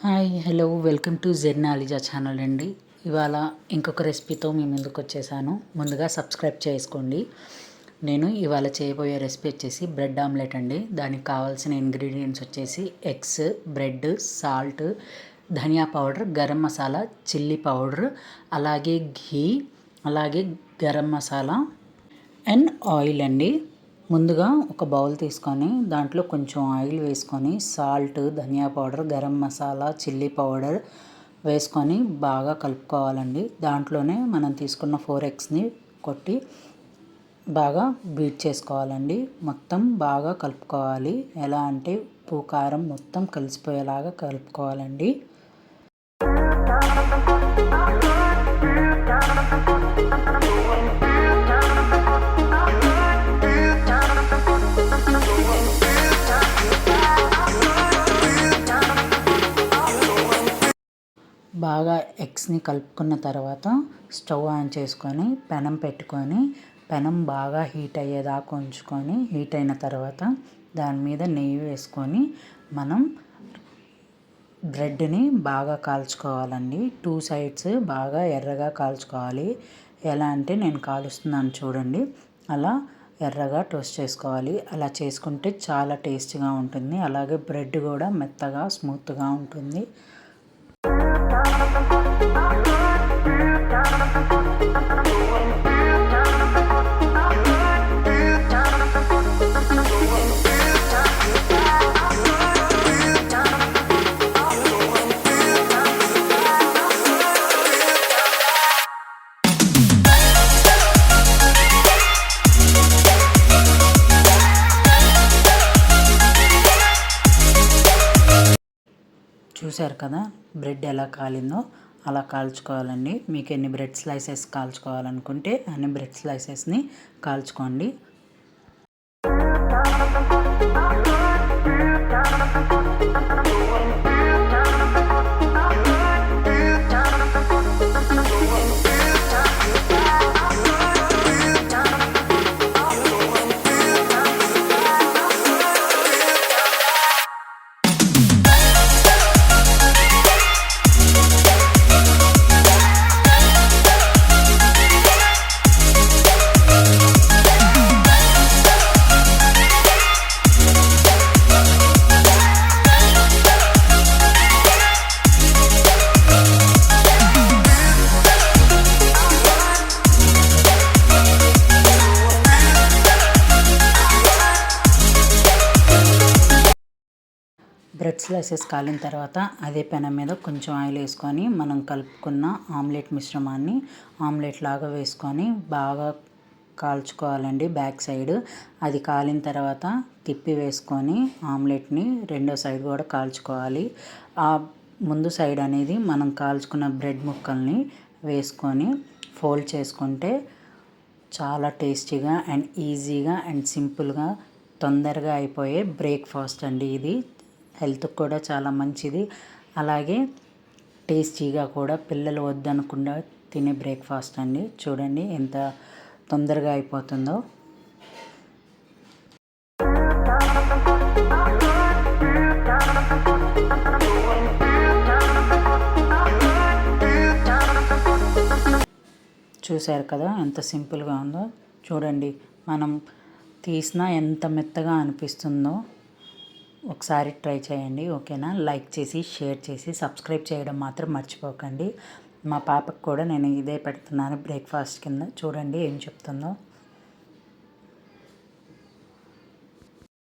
Hi hello welcome to జెర్నాలిజా channel అండి. ఇవాళ ఇంకొక రెసిపీతో మీ ముందుకు వచ్చేసాను. ముందుగా సబ్స్క్రైబ్ చేసుకోండి. నేను ఇవాళ చేయబోయే రెసిపీ వచ్చేసి బ్రెడ్ ఆమ్లెట్ అండి. దానికి కావాల్సిన ఇంగ్రీడియంట్స్ వచ్చేసి eggs, bread, salt, dhania powder, garam masala, chilli powder, అలాగే ఘీ, అలాగే గరం మసాలా అండ్ ఆయిల్ అండి. ముందుగా ఒక బౌల్ తీసుకొని దాంట్లో కొంచెం ఆయిల్ వేసుకొని salt, dhania powder, garam masala, chilli powder వేసుకొని బాగా కలుపుకోవాలండి. దాంట్లోనే మనం తీసుకున్న 4 ఎగ్స్ని కొట్టి బాగా బీట్ చేసుకోవాలండి. మొత్తం బాగా కలుపుకోవాలి. ఎలా అంటే ఉప్పు, కారం మొత్తం కలిసిపోయేలాగా కలుపుకోవాలండి. బాగా ఎగ్స్ని కలుపుకున్న తర్వాత స్టవ్ ఆన్ చేసుకొని పెనం పెట్టుకొని పెనం బాగా హీట్ అయ్యేదాకా ఉంచుకొని హీట్ అయిన తర్వాత దాని మీద నెయ్యి వేసుకొని మనం బ్రెడ్ని బాగా కాల్చుకోవాలండి. 2 సైడ్స్ బాగా ఎర్రగా కాల్చుకోవాలి. ఎలా అంటే నేను కాలుస్తున్నాను చూడండి, అలా ఎర్రగా టోస్ట్ చేసుకోవాలి. అలా చేసుకుంటే చాలా టేస్టీగా ఉంటుంది. అలాగే బ్రెడ్ కూడా మెత్తగా స్మూత్గా ఉంటుంది. చూశారు కదా బ్రెడ్ ఎలా కాలిందో, అలా కాల్చుకోవాలండి. మీకు ఎన్ని బ్రెడ్ స్లైసెస్ కాల్చుకోవాలనుకుంటే అన్ని బ్రెడ్ స్లైసెస్ని కాల్చుకోండి. బ్రెడ్ స్లైసెస్ కాలిన తర్వాత అదే పెనం మీద కొంచెం ఆయిల్ వేసుకొని మనం కలుపుకున్న ఆమ్లెట్ మిశ్రమాన్ని ఆమ్లెట్ లాగా వేసుకొని బాగా కాల్చుకోవాలండి. బ్యాక్ సైడ్ అది కాలిన తర్వాత తిప్పి వేసుకొని ఆమ్లెట్ని రెండో సైడ్ కూడా కాల్చుకోవాలి. ఆ ముందు సైడ్ అనేది మనం కాల్చుకున్న బ్రెడ్ ముక్కల్ని వేసుకొని ఫోల్డ్ చేసుకుంటే చాలా టేస్టీగా అండ్ ఈజీగా అండ్ సింపుల్గా తొందరగా అయిపోయే బ్రేక్ఫాస్ట్ అండి. ఇది హెల్త్కి కూడా చాలా మంచిది. అలాగే టేస్టీగా కూడా పిల్లలు వద్దనకుండా తినే బ్రేక్ఫాస్ట్ అండి. చూడండి ఎంత తొందరగా అయిపోతుందో. చూశారు కదా ఎంత సింపుల్గా ఉందో. చూడండి మనం తీసినా ఎంత మెత్తగా అనిపిస్తుందో. ఒకసారి ట్రై చేయండి, ఓకేనా? లైక్ చేసి షేర్ చేసి సబ్స్క్రైబ్ చేయడం మాత్రం మర్చిపోకండి. మా పాపకు కూడా నేను ఇదే పెడుతున్నాను బ్రేక్ఫాస్ట్ కింద. చూడండి ఏం చెప్తుందో.